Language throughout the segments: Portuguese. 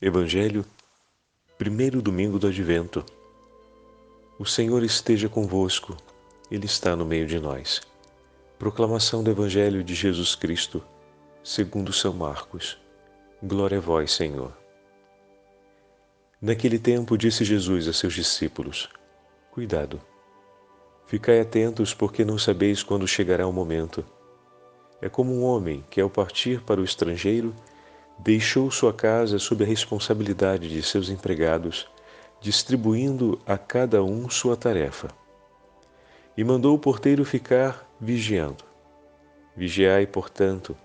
Evangelho, primeiro domingo do Advento. O Senhor esteja convosco, Ele está no meio de nós. Proclamação do Evangelho de Jesus Cristo, segundo São Marcos. Glória a vós, Senhor. Naquele tempo disse Jesus a seus discípulos: Cuidado, ficai atentos, porque não sabeis quando chegará o momento. É como um homem que, ao partir para o estrangeiro, deixou sua casa sob a responsabilidade de seus empregados, distribuindo a cada um sua tarefa. E mandou o porteiro ficar vigiando. Vigiai, portanto,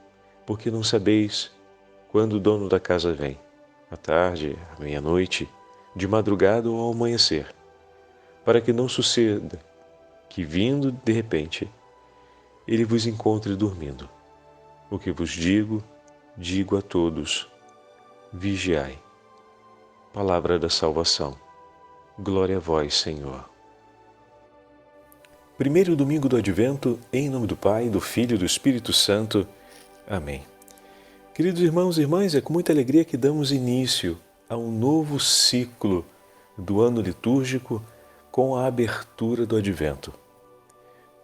porque não sabeis quando o dono da casa vem, à tarde, à meia-noite, de madrugada ou ao amanhecer, para que não suceda que, vindo de repente, ele vos encontre dormindo. O que vos digo a todos: vigiai. Palavra da salvação. Glória a vós, Senhor. Primeiro domingo do Advento, em nome do Pai, do Filho e do Espírito Santo. Amém. Queridos irmãos e irmãs, é com muita alegria que damos início a um novo ciclo do ano litúrgico com a abertura do Advento.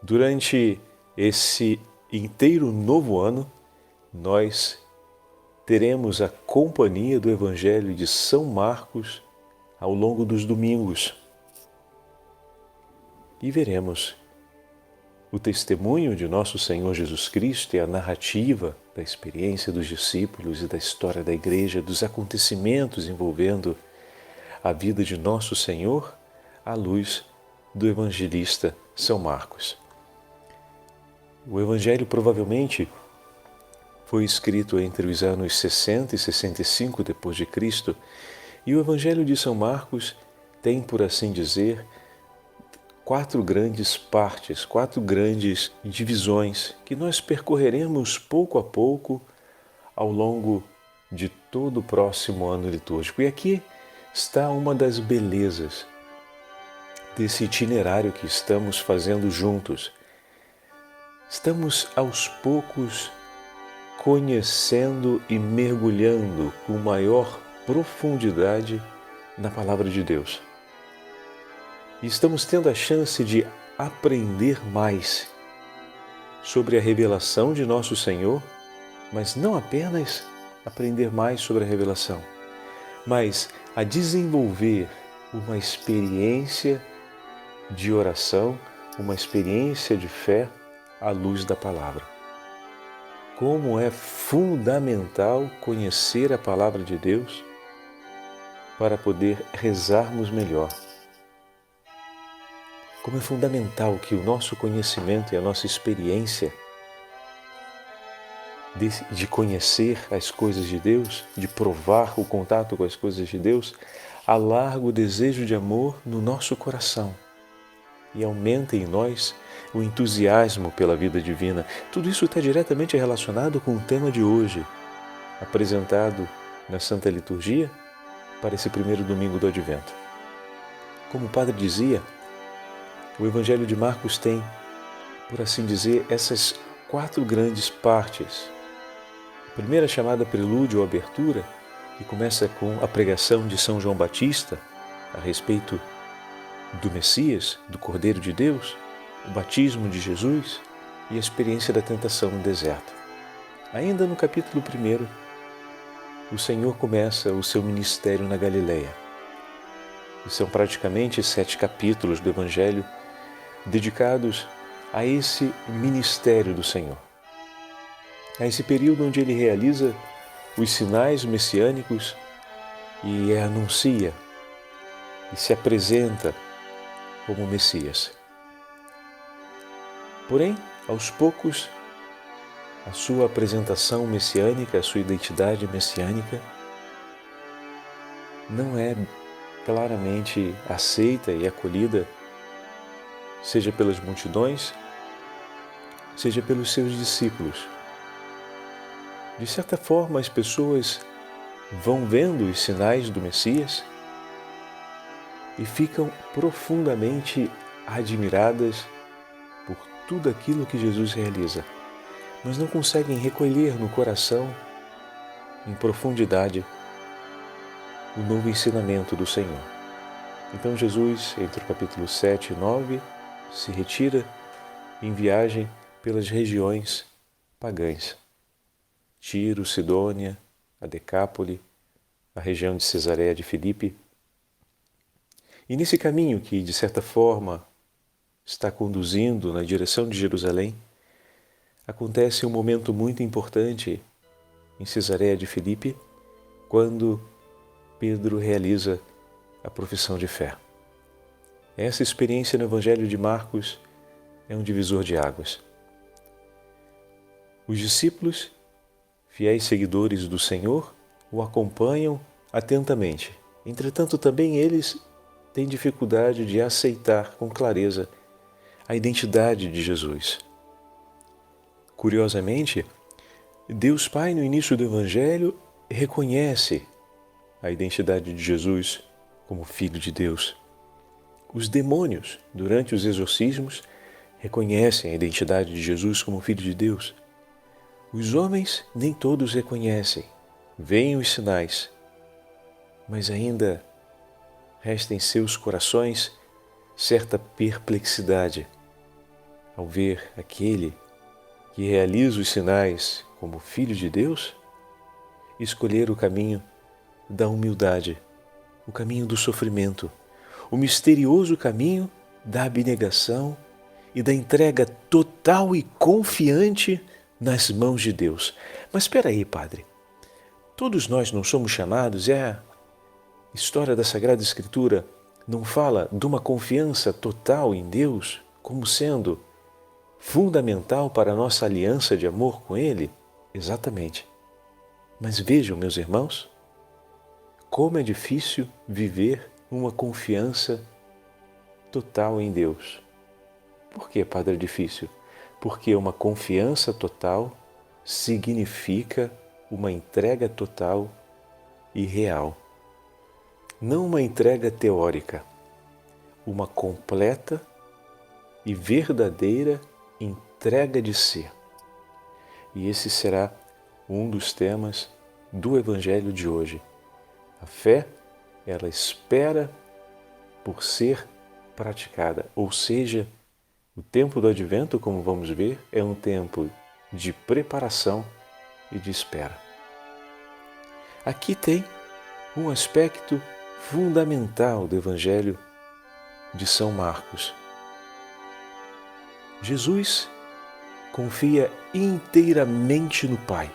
Durante esse inteiro novo ano, nós teremos a companhia do Evangelho de São Marcos ao longo dos domingos. E veremos o testemunho de nosso Senhor Jesus Cristo e a narrativa da experiência dos discípulos e da história da Igreja, dos acontecimentos envolvendo a vida de nosso Senhor à luz do evangelista São Marcos. O Evangelho provavelmente foi escrito entre os anos 60 e 65 depois de Cristo, e o Evangelho de São Marcos tem, por assim dizer, quatro grandes partes, quatro grandes divisões que nós percorreremos pouco a pouco ao longo de todo o próximo ano litúrgico. E aqui está uma das belezas desse itinerário que estamos fazendo juntos. Estamos aos poucos conhecendo e mergulhando com maior profundidade na Palavra de Deus. E estamos tendo a chance de aprender mais sobre a revelação de nosso Senhor, mas não apenas aprender mais sobre a revelação, mas a desenvolver uma experiência de oração, uma experiência de fé à luz da Palavra. Como é fundamental conhecer a Palavra de Deus para poder rezarmos melhor. Como é fundamental que o nosso conhecimento e a nossa experiência de conhecer as coisas de Deus, de provar o contato com as coisas de Deus, alarga o desejo de amor no nosso coração e aumenta em nós o entusiasmo pela vida divina. Tudo isso está diretamente relacionado com o tema de hoje, apresentado na Santa Liturgia para esse primeiro domingo do Advento. Como o padre dizia, o Evangelho de Marcos tem, por assim dizer, essas quatro grandes partes. A primeira, chamada Prelúdio ou Abertura, que começa com a pregação de São João Batista a respeito do Messias, do Cordeiro de Deus, o batismo de Jesus e a experiência da tentação no deserto. Ainda no capítulo 1, o Senhor começa o seu ministério na Galileia. E são praticamente 7 capítulos do Evangelho dedicados a esse ministério do Senhor. A esse período onde ele realiza os sinais messiânicos e anuncia e se apresenta como Messias. Porém, aos poucos, a sua apresentação messiânica, a sua identidade messiânica não é claramente aceita e acolhida, seja pelas multidões, seja pelos seus discípulos. De certa forma, as pessoas vão vendo os sinais do Messias e ficam profundamente admiradas por tudo aquilo que Jesus realiza, mas não conseguem recolher no coração, em profundidade, o novo ensinamento do Senhor. Então Jesus, entre o capítulo 7 e 9, se retira em viagem pelas regiões pagãs. Tiro, Sidônia, a Decápole, a região de Cesareia de Filipe. E nesse caminho que, de certa forma, está conduzindo na direção de Jerusalém, acontece um momento muito importante em Cesareia de Filipe, quando Pedro realiza a profissão de fé. Essa experiência no Evangelho de Marcos é um divisor de águas. Os discípulos, fiéis seguidores do Senhor, o acompanham atentamente. Entretanto, também eles têm dificuldade de aceitar com clareza a identidade de Jesus. Curiosamente, Deus Pai, no início do Evangelho, reconhece a identidade de Jesus como Filho de Deus. Os demônios, durante os exorcismos, reconhecem a identidade de Jesus como Filho de Deus. Os homens nem todos reconhecem, veem os sinais, mas ainda resta em seus corações certa perplexidade ao ver aquele que realiza os sinais como Filho de Deus escolher o caminho da humildade, o caminho do sofrimento, o misterioso caminho da abnegação e da entrega total e confiante nas mãos de Deus. Mas espera aí, Padre, todos nós não somos chamados, a história da Sagrada Escritura não fala de uma confiança total em Deus como sendo fundamental para a nossa aliança de amor com Ele? Exatamente. Mas vejam, meus irmãos, como é difícil viver uma confiança total em Deus. Por que, Padre, é difícil? Porque uma confiança total significa uma entrega total e real. Não uma entrega teórica, uma completa e verdadeira entrega de si. E esse será um dos temas do Evangelho de hoje. A fé, ela espera por ser praticada, ou seja, o tempo do Advento, como vamos ver, é um tempo de preparação e de espera. Aqui tem um aspecto fundamental do Evangelho de São Marcos. Jesus confia inteiramente no Pai.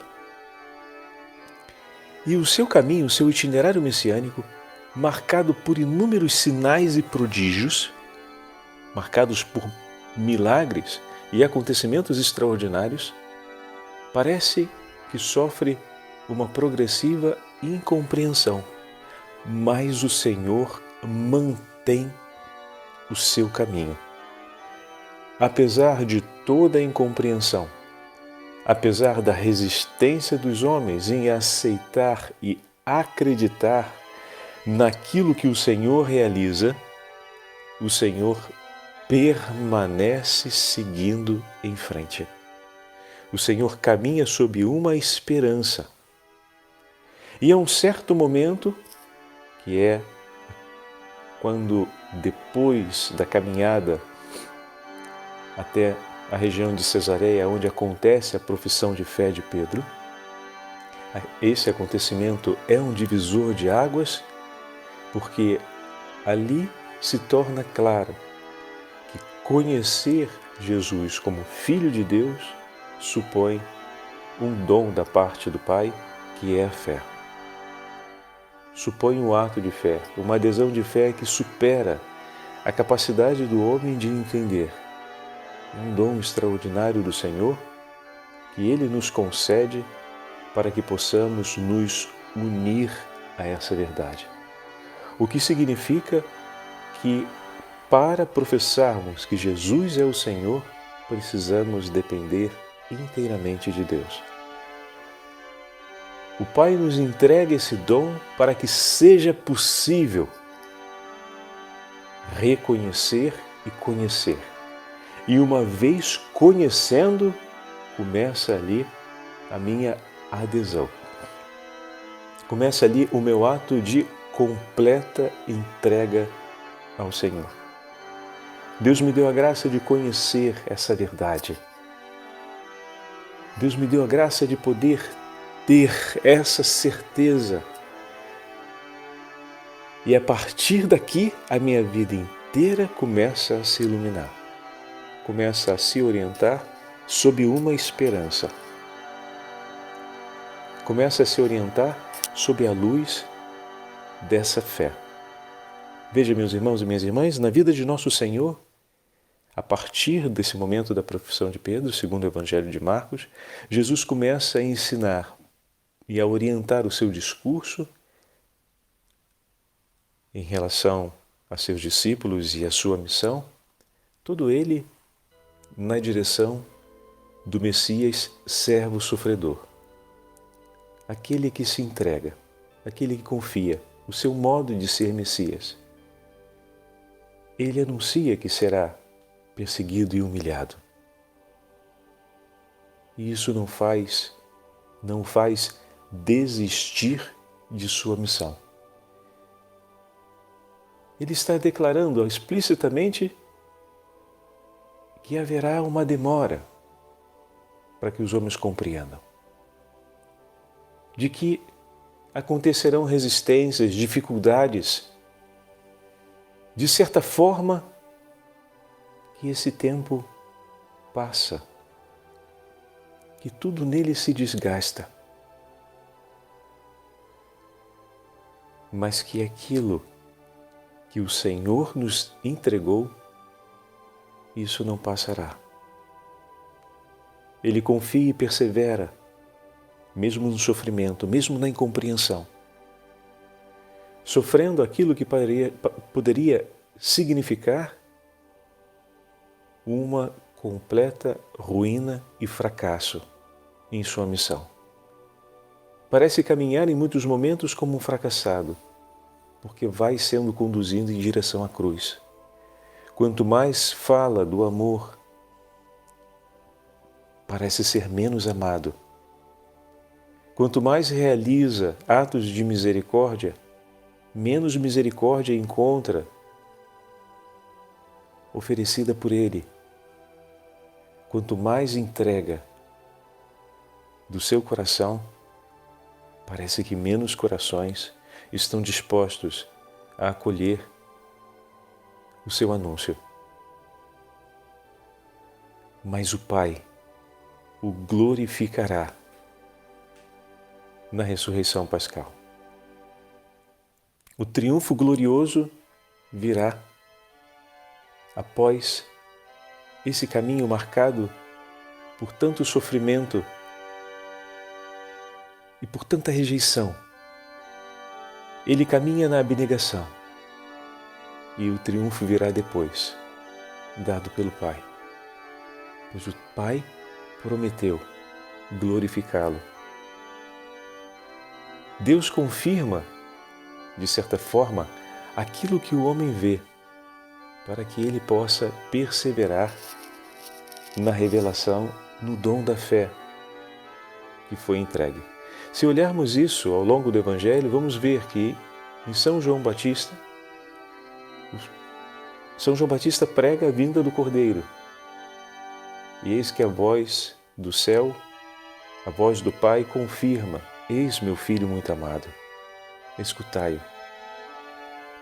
E o seu caminho, o seu itinerário messiânico, marcado por inúmeros sinais e prodígios, marcados por milagres e acontecimentos extraordinários, parece que sofre uma progressiva incompreensão, mas o Senhor mantém o seu caminho. Apesar de toda a incompreensão, apesar da resistência dos homens em aceitar e acreditar naquilo que o Senhor realiza, o Senhor permanece seguindo em frente. O Senhor caminha sob uma esperança. E a um certo momento, que é quando depois da caminhada até a região de Cesareia, onde acontece a profissão de fé de Pedro, esse acontecimento é um divisor de águas, porque ali se torna claro que conhecer Jesus como Filho de Deus supõe um dom da parte do Pai, que é a fé. Supõe um ato de fé, uma adesão de fé que supera a capacidade do homem de entender. Um dom extraordinário do Senhor que Ele nos concede para que possamos nos unir a essa verdade. O que significa que, para professarmos que Jesus é o Senhor, precisamos depender inteiramente de Deus. O Pai nos entrega esse dom para que seja possível reconhecer e conhecer. E uma vez conhecendo, começa ali a minha adesão. Começa ali o meu ato de completa entrega ao Senhor. Deus me deu a graça de conhecer essa verdade. Deus me deu a graça de poder ter essa certeza. E a partir daqui, a minha vida inteira começa a se iluminar, começa a se orientar sob uma esperança. Começa a se orientar sob a luz dessa fé. Veja, meus irmãos e minhas irmãs, na vida de nosso Senhor, a partir desse momento da profissão de Pedro, segundo o Evangelho de Marcos, Jesus começa a ensinar e a orientar o seu discurso em relação a seus discípulos e a sua missão, todo ele na direção do Messias servo sofredor. Aquele que se entrega, aquele que confia, o seu modo de ser Messias. Ele anuncia que será perseguido e humilhado. E isso não o faz desistir de sua missão. Ele está declarando explicitamente que haverá uma demora para que os homens compreendam. De que acontecerão resistências, dificuldades. De certa forma, que esse tempo passa, que tudo nele se desgasta, mas que aquilo que o Senhor nos entregou, isso não passará. Ele confia e persevera, mesmo no sofrimento, mesmo na incompreensão, sofrendo aquilo que poderia significar uma completa ruína e fracasso em sua missão. Parece caminhar em muitos momentos como um fracassado, porque vai sendo conduzido em direção à cruz. Quanto mais fala do amor, parece ser menos amado. Quanto mais realiza atos de misericórdia, menos misericórdia encontra oferecida por Ele. Quanto mais entrega do seu coração, parece que menos corações estão dispostos a acolher o seu anúncio. Mas o Pai o glorificará na ressurreição pascal. O triunfo glorioso virá após esse caminho marcado por tanto sofrimento e por tanta rejeição. Ele caminha na abnegação e o triunfo virá depois, dado pelo Pai. Pois o Pai prometeu glorificá-lo. Deus confirma, de certa forma, aquilo que o homem vê, para que ele possa perseverar na revelação, no dom da fé que foi entregue. Se olharmos isso ao longo do Evangelho, vamos ver que em São João Batista prega a vinda do Cordeiro. E eis que a voz do céu, a voz do Pai confirma: eis meu Filho muito amado, escutai-o.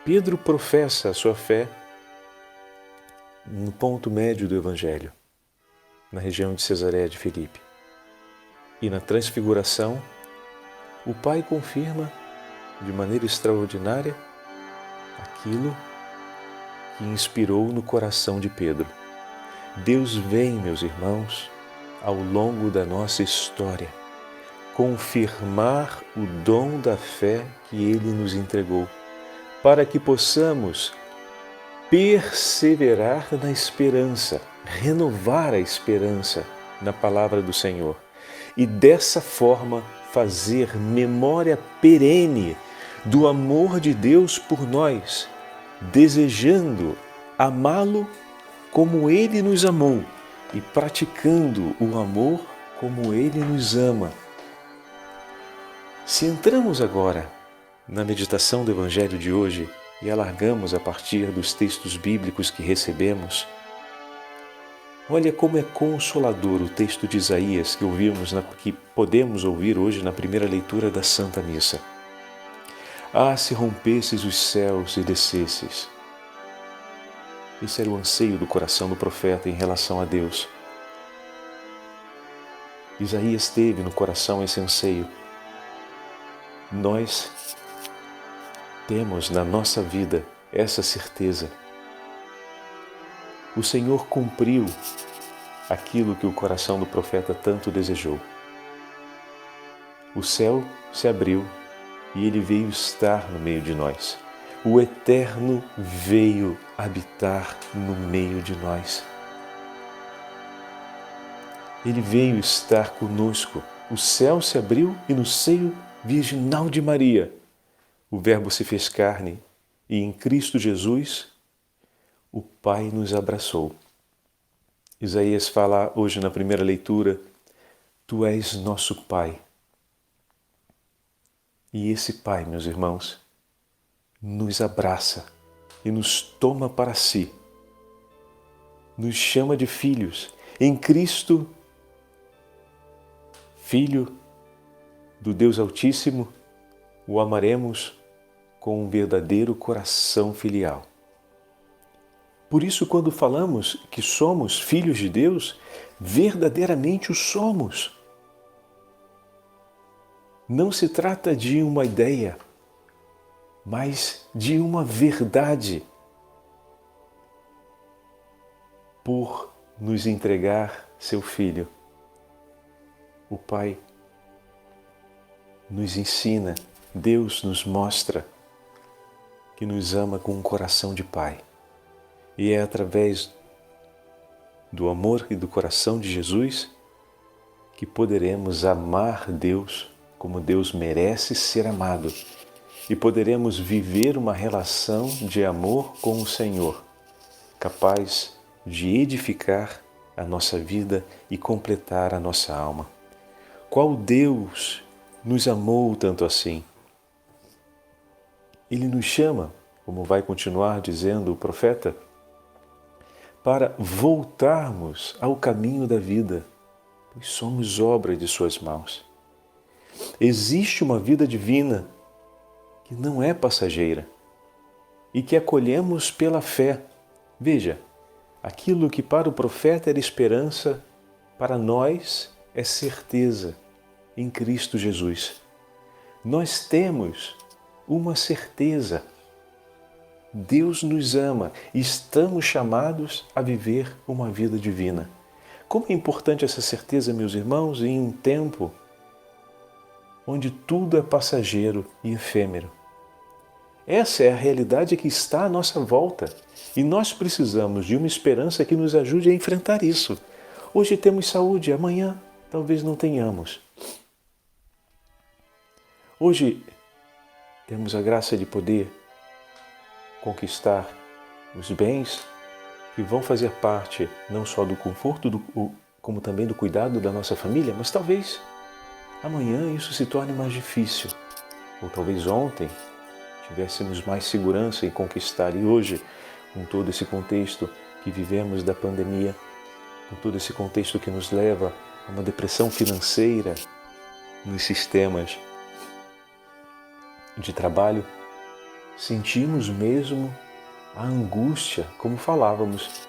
Pedro professa a sua fé no ponto médio do Evangelho, na região de Cesareia de Filipe. E na transfiguração, o Pai confirma de maneira extraordinária aquilo que inspirou no coração de Pedro. Deus vem, meus irmãos, ao longo da nossa história, confirmar o dom da fé que Ele nos entregou, para que possamos perseverar na esperança, renovar a esperança na palavra do Senhor e dessa forma fazer memória perene do amor de Deus por nós, desejando amá-lo como Ele nos amou e praticando o amor como Ele nos ama. Se entramos agora na meditação do Evangelho de hoje e alargamos a partir dos textos bíblicos que recebemos, olha como é consolador o texto de Isaías que podemos ouvir hoje na primeira leitura da Santa Missa. Ah, se rompesses os céus e descesses! Esse era o anseio do coração do profeta em relação a Deus. Isaías teve no coração esse anseio. Nós temos na nossa vida essa certeza. O Senhor cumpriu aquilo que o coração do profeta tanto desejou. O céu se abriu e ele veio estar no meio de nós. O Eterno veio habitar no meio de nós. Ele veio estar conosco. O céu se abriu e no seio virginal de Maria, o Verbo se fez carne e em Cristo Jesus o Pai nos abraçou. Isaías fala hoje na primeira leitura: Tu és nosso Pai. E esse Pai, meus irmãos, nos abraça e nos toma para si. Nos chama de filhos. Em Cristo, Filho do Deus Altíssimo, o amaremos com um verdadeiro coração filial. Por isso, quando falamos que somos filhos de Deus, verdadeiramente o somos. Não se trata de uma ideia, mas de uma verdade. Por nos entregar seu Filho, o Pai nos ensina, Deus nos mostra que nos ama com um coração de Pai. E é através do amor e do coração de Jesus que poderemos amar Deus como Deus merece ser amado e poderemos viver uma relação de amor com o Senhor, capaz de edificar a nossa vida e completar a nossa alma. Qual Deus nos amou tanto assim? Ele nos chama, como vai continuar dizendo o profeta, para voltarmos ao caminho da vida, pois somos obra de suas mãos. Existe uma vida divina que não é passageira e que acolhemos pela fé. Veja, aquilo que para o profeta era esperança, para nós é certeza em Cristo Jesus. Nós temos uma certeza. Deus nos ama e estamos chamados a viver uma vida divina. Como é importante essa certeza, meus irmãos, em um tempo onde tudo é passageiro e efêmero. Essa é a realidade que está à nossa volta e nós precisamos de uma esperança que nos ajude a enfrentar isso. Hoje temos saúde, amanhã talvez não tenhamos. Hoje temos a graça de poder conquistar os bens que vão fazer parte não só do conforto, como também do cuidado da nossa família, mas talvez amanhã isso se torne mais difícil. Ou talvez ontem tivéssemos mais segurança em conquistar. E hoje, com todo esse contexto que vivemos da pandemia, com todo esse contexto que nos leva a uma depressão financeira nos sistemas de trabalho, sentimos mesmo a angústia, como falávamos.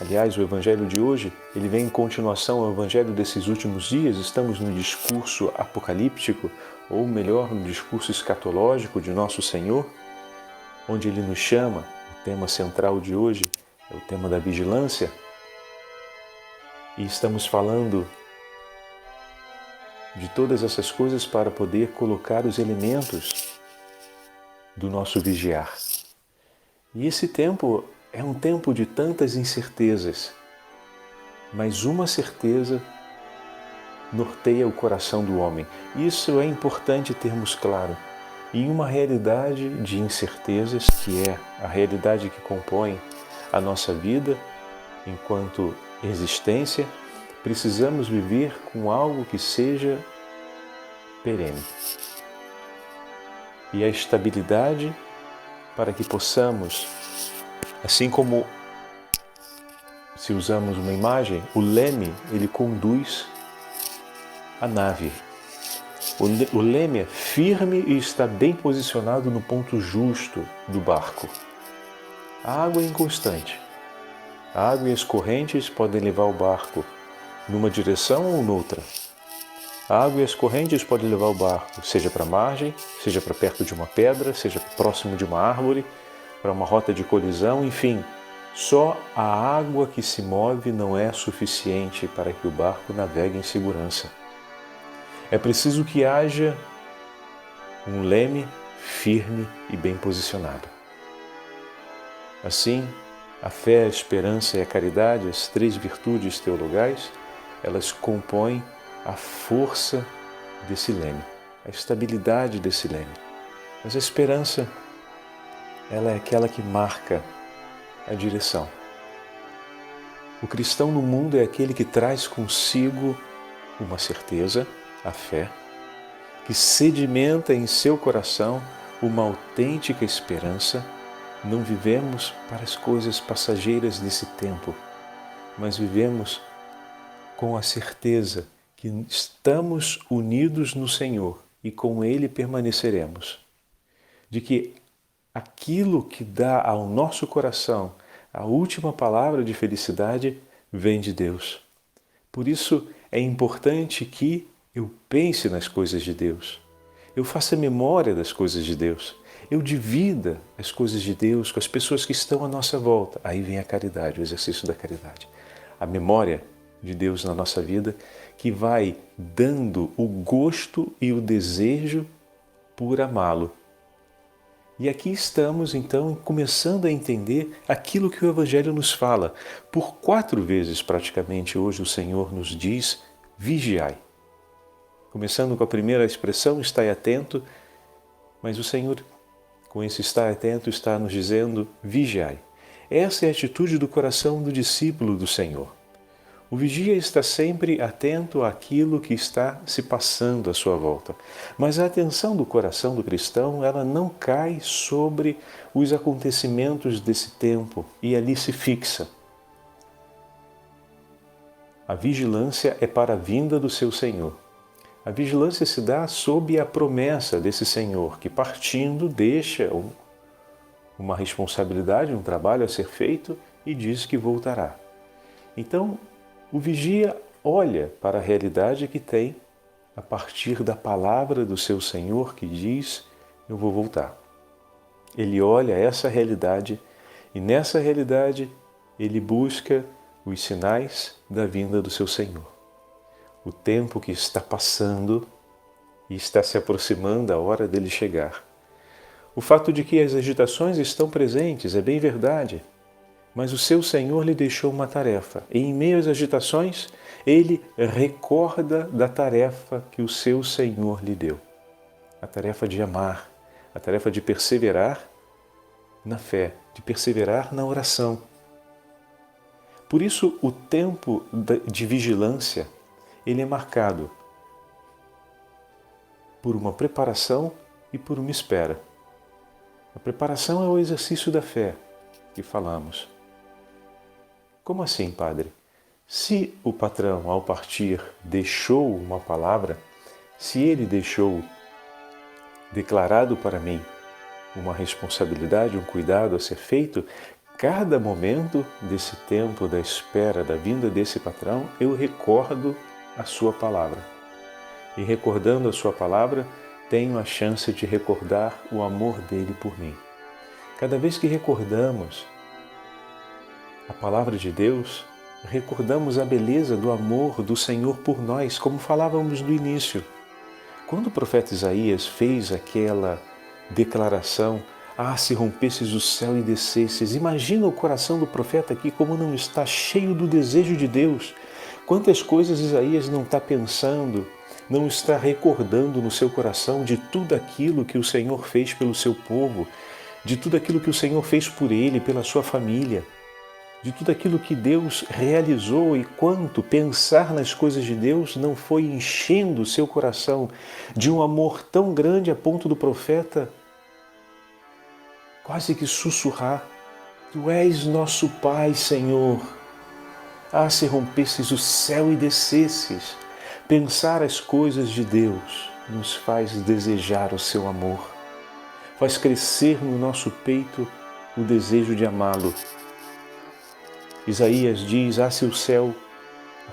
Aliás, o Evangelho de hoje, ele vem em continuação ao Evangelho desses últimos dias. Estamos no discurso apocalíptico, ou melhor, no discurso escatológico de Nosso Senhor, onde Ele nos chama, o tema central de hoje é o tema da vigilância, e estamos falando de todas essas coisas para poder colocar os elementos do nosso vigiar. E esse tempo é um tempo de tantas incertezas, mas uma certeza norteia o coração do homem. Isso é importante termos claro. Em uma realidade de incertezas, que é a realidade que compõe a nossa vida enquanto existência, precisamos viver com algo que seja perene. e a estabilidade para que possamos, assim como se usamos uma imagem, o leme, ele conduz a nave. O leme é firme e está bem posicionado no ponto justo do barco. A água é inconstante. A água e as correntes podem levar o barco numa direção ou noutra. A água e as correntes podem levar o barco, seja para a margem, seja para perto de uma pedra, seja próximo de uma árvore, para uma rota de colisão, enfim. Só a água que se move não é suficiente para que o barco navegue em segurança. É preciso que haja um leme firme e bem posicionado. Assim, a fé, a esperança e a caridade, as três virtudes teologais, elas compõem a força desse leme, a estabilidade desse leme. Mas a esperança, ela é aquela que marca a direção. O cristão no mundo é aquele que traz consigo uma certeza, a fé, que sedimenta em seu coração uma autêntica esperança. Não vivemos para as coisas passageiras desse tempo, mas vivemos com a certeza que estamos unidos no Senhor e com Ele permaneceremos. De que aquilo que dá ao nosso coração a última palavra de felicidade vem de Deus. Por isso é importante que eu pense nas coisas de Deus, eu faça memória das coisas de Deus, eu divida as coisas de Deus com as pessoas que estão à nossa volta. Aí vem a caridade, o exercício da caridade. A memória de Deus na nossa vida que vai dando o gosto e o desejo por amá-lo. E aqui estamos, então, começando a entender aquilo que o Evangelho nos fala. Por 4 vezes, praticamente, hoje o Senhor nos diz, vigiai. Começando com a primeira expressão, estai atento, mas o Senhor, com esse estar atento, está nos dizendo, vigiai. Essa é a atitude do coração do discípulo do Senhor. O vigia está sempre atento àquilo que está se passando à sua volta. Mas a atenção do coração do cristão, ela não cai sobre os acontecimentos desse tempo e ali se fixa. A vigilância é para a vinda do seu Senhor. A vigilância se dá sob a promessa desse Senhor, que partindo deixa uma responsabilidade, um trabalho a ser feito e diz que voltará. Então, o vigia olha para a realidade que tem a partir da palavra do seu Senhor que diz, eu vou voltar. Ele olha essa realidade e nessa realidade ele busca os sinais da vinda do seu Senhor. O tempo que está passando e está se aproximando a hora dele chegar. O fato de que as agitações estão presentes é bem verdade, mas o seu Senhor lhe deixou uma tarefa. E em meio às agitações, ele recorda da tarefa que o seu Senhor lhe deu. A tarefa de amar, a tarefa de perseverar na fé, de perseverar na oração. Por isso, o tempo de vigilância, ele é marcado por uma preparação e por uma espera. A preparação é o exercício da fé que falamos. Como assim, Padre? Se o patrão, ao partir, deixou uma palavra, se ele deixou declarado para mim uma responsabilidade, um cuidado a ser feito, cada momento desse tempo da espera da vinda desse patrão, eu recordo a sua palavra. E recordando a sua palavra, tenho a chance de recordar o amor dele por mim. Cada vez que recordamos a palavra de Deus, recordamos a beleza do amor do Senhor por nós, como falávamos no início. Quando o profeta Isaías fez aquela declaração, se rompesses o céu e descesses, imagina o coração do profeta aqui como não está cheio do desejo de Deus. Quantas coisas Isaías não está pensando, não está recordando no seu coração de tudo aquilo que o Senhor fez pelo seu povo, de tudo aquilo que o Senhor fez por ele, pela sua família, de tudo aquilo que Deus realizou e quanto pensar nas coisas de Deus não foi enchendo o seu coração de um amor tão grande a ponto do profeta quase que sussurrar: Tu és nosso Pai, Senhor. Ah, se rompesses o céu e descesses, pensar as coisas de Deus nos faz desejar o seu amor, faz crescer no nosso peito o desejo de amá-lo. Isaías diz: ah, se o céu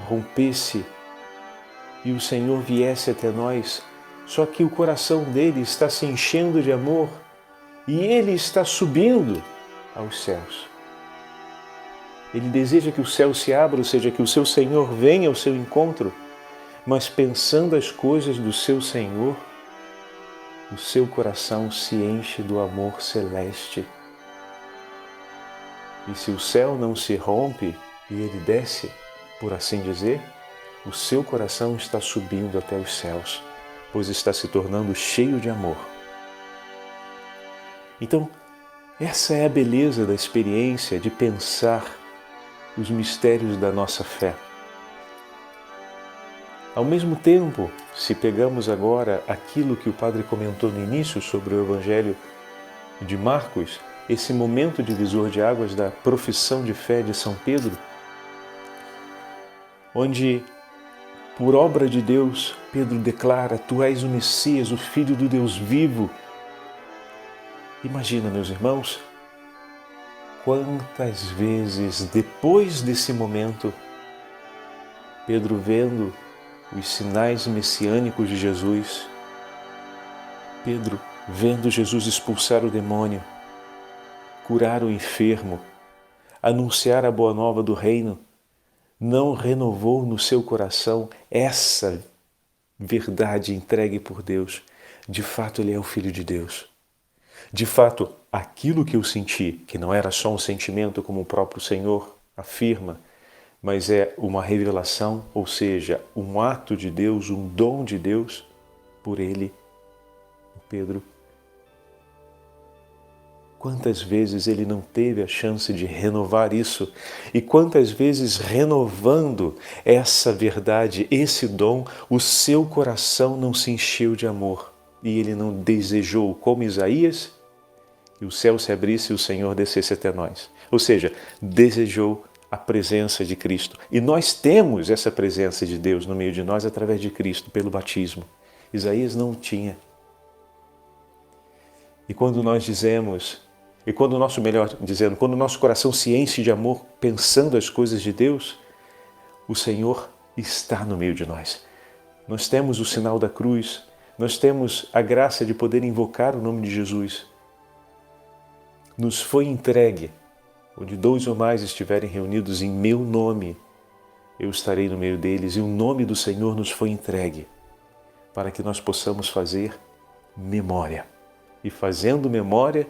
rompesse e o Senhor viesse até nós, só que o coração dele está se enchendo de amor e ele está subindo aos céus. Ele deseja que o céu se abra, ou seja, que o seu Senhor venha ao seu encontro, mas pensando as coisas do seu Senhor, o seu coração se enche do amor celeste. E se o céu não se rompe e ele desce, por assim dizer, o seu coração está subindo até os céus, pois está se tornando cheio de amor. Então, essa é a beleza da experiência de pensar os mistérios da nossa fé. Ao mesmo tempo, se pegamos agora aquilo que o padre comentou no início sobre o Evangelho de Marcos, esse momento divisor de águas da profissão de fé de São Pedro, onde, por obra de Deus, Pedro declara: Tu és o Messias, o Filho do Deus vivo. Imagina, meus irmãos, quantas vezes depois desse momento, Pedro, vendo os sinais messiânicos de Jesus, Pedro, vendo Jesus expulsar o demônio, curar o enfermo, anunciar a boa nova do reino, não renovou no seu coração essa verdade entregue por Deus. De fato, ele é o Filho de Deus. De fato, aquilo que eu senti, que não era só um sentimento como o próprio Senhor afirma, mas é uma revelação, ou seja, um ato de Deus, um dom de Deus por ele, Pedro. Quantas vezes ele não teve a chance de renovar isso? E quantas vezes, renovando essa verdade, esse dom, o seu coração não se encheu de amor e ele não desejou, como Isaías, que o céu se abrisse e o Senhor descesse até nós. Ou seja, desejou a presença de Cristo. E nós temos essa presença de Deus no meio de nós através de Cristo, pelo batismo. Isaías não tinha. E quando nós dizemos, quando o nosso coração se enche de amor pensando as coisas de Deus, o Senhor está no meio de nós. Nós temos o sinal da cruz, nós temos a graça de poder invocar o nome de Jesus. Nos foi entregue, onde 2 ou mais estiverem reunidos em meu nome, eu estarei no meio deles, e o nome do Senhor nos foi entregue, para que nós possamos fazer memória. E fazendo memória,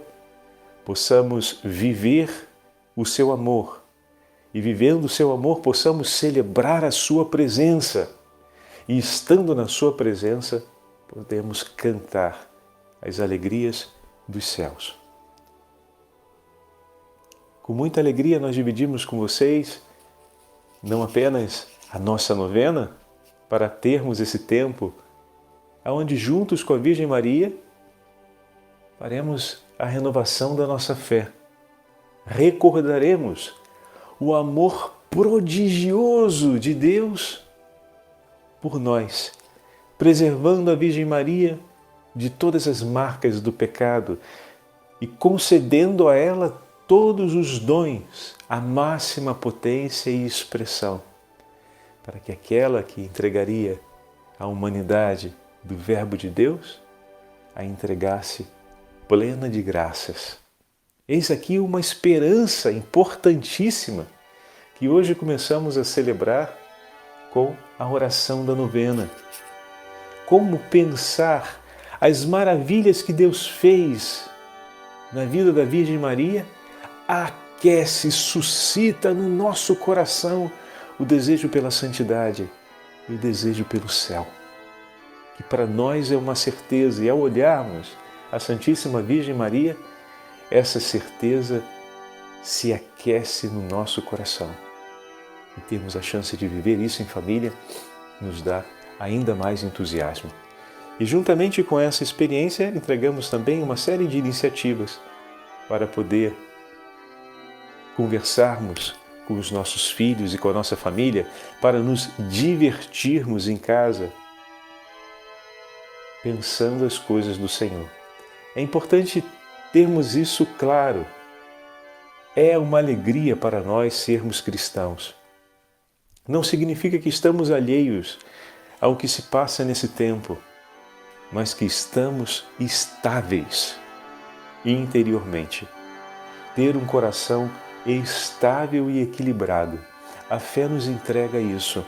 possamos viver o seu amor. E vivendo o seu amor, possamos celebrar a sua presença. E estando na sua presença, podemos cantar as alegrias dos céus. Com muita alegria nós dividimos com vocês não apenas a nossa novena, para termos esse tempo onde juntos com a Virgem Maria faremos a renovação da nossa fé. Recordaremos o amor prodigioso de Deus por nós, preservando a Virgem Maria de todas as marcas do pecado e concedendo a ela todos os dons, a máxima potência e expressão, para que aquela que entregaria a humanidade do Verbo de Deus, a entregasse plena de graças. Eis aqui uma esperança importantíssima que hoje começamos a celebrar com a oração da novena. Como pensar as maravilhas que Deus fez na vida da Virgem Maria aquece, suscita no nosso coração o desejo pela santidade e o desejo pelo céu, que para nós é uma certeza, e ao olharmos a Santíssima Virgem Maria, essa certeza se aquece no nosso coração. E termos a chance de viver isso em família nos dá ainda mais entusiasmo. E juntamente com essa experiência, entregamos também uma série de iniciativas, para poder conversarmos com os nossos filhos e com a nossa família, para nos divertirmos em casa, pensando as coisas do Senhor. É importante termos isso claro. É uma alegria para nós sermos cristãos. Não significa que estamos alheios ao que se passa nesse tempo, mas que estamos estáveis interiormente. Ter um coração estável e equilibrado. A fé nos entrega isso.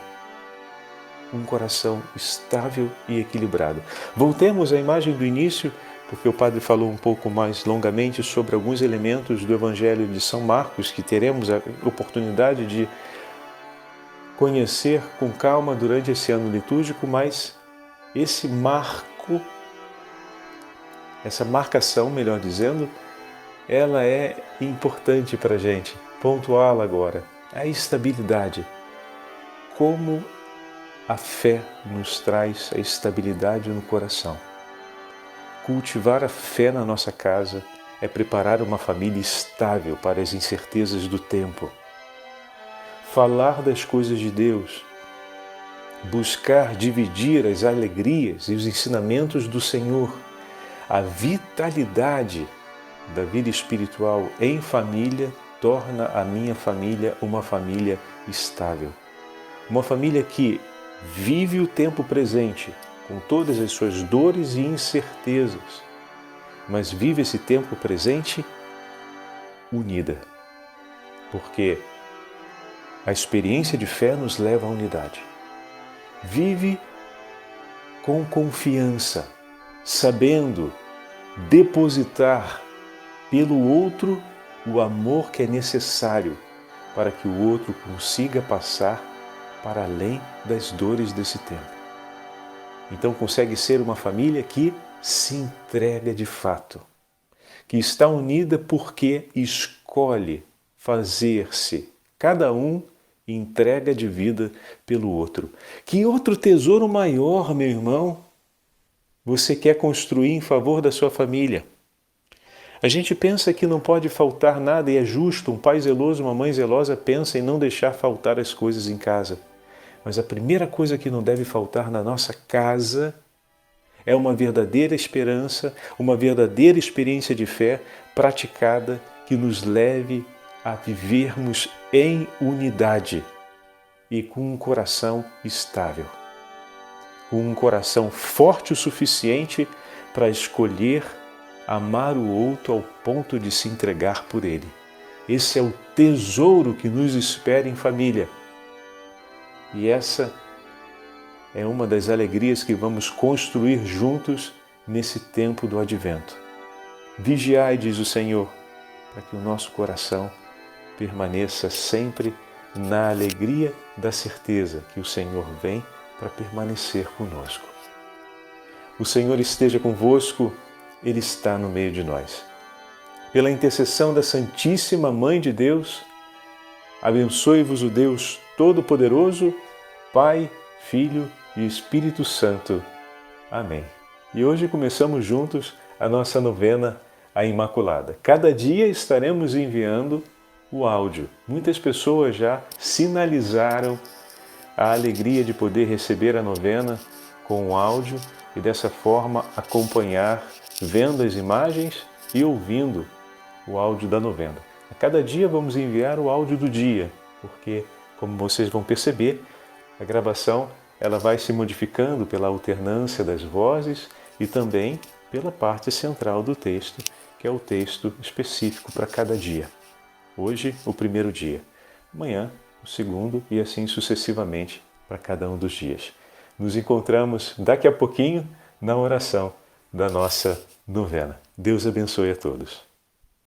Um coração estável e equilibrado. Voltemos à imagem do início, porque o Padre falou um pouco mais longamente sobre alguns elementos do Evangelho de São Marcos que teremos a oportunidade de conhecer com calma durante esse ano litúrgico, mas esse marco, essa marcação, melhor dizendo, ela é importante para a gente pontuá-la agora. A estabilidade. Como a fé nos traz a estabilidade no coração. Cultivar a fé na nossa casa é preparar uma família estável para as incertezas do tempo. Falar das coisas de Deus, buscar dividir as alegrias e os ensinamentos do Senhor, a vitalidade da vida espiritual em família torna a minha família uma família estável. Uma família que vive o tempo presente, com todas as suas dores e incertezas, mas vive esse tempo presente unida, porque a experiência de fé nos leva à unidade. Vive com confiança, sabendo depositar pelo outro o amor que é necessário para que o outro consiga passar para além das dores desse tempo. Então consegue ser uma família que se entrega de fato, que está unida porque escolhe fazer-se, cada um entrega de vida pelo outro. Que outro tesouro maior, meu irmão, você quer construir em favor da sua família? A gente pensa que não pode faltar nada e é justo, um pai zeloso, uma mãe zelosa pensa em não deixar faltar as coisas em casa. Mas a primeira coisa que não deve faltar na nossa casa é uma verdadeira esperança, uma verdadeira experiência de fé praticada que nos leve a vivermos em unidade e com um coração estável, com um coração forte o suficiente para escolher amar o outro ao ponto de se entregar por ele. Esse é o tesouro que nos espera em família. E essa é uma das alegrias que vamos construir juntos nesse tempo do Advento. Vigiai, diz o Senhor, para que o nosso coração permaneça sempre na alegria da certeza que o Senhor vem para permanecer conosco. O Senhor esteja convosco, Ele está no meio de nós. Pela intercessão da Santíssima Mãe de Deus, abençoe-vos o Deus Todo-Poderoso, Pai, Filho e Espírito Santo. Amém. E hoje começamos juntos a nossa novena à Imaculada. Cada dia estaremos enviando o áudio. Muitas pessoas já sinalizaram a alegria de poder receber a novena com o áudio e dessa forma acompanhar, vendo as imagens e ouvindo o áudio da novena. A cada dia vamos enviar o áudio do dia, porque, como vocês vão perceber, a gravação ela vai se modificando pela alternância das vozes e também pela parte central do texto, que é o texto específico para cada dia. Hoje, o primeiro dia. Amanhã, o segundo e assim sucessivamente para cada um dos dias. Nos encontramos daqui a pouquinho na oração da nossa novena. Deus abençoe a todos.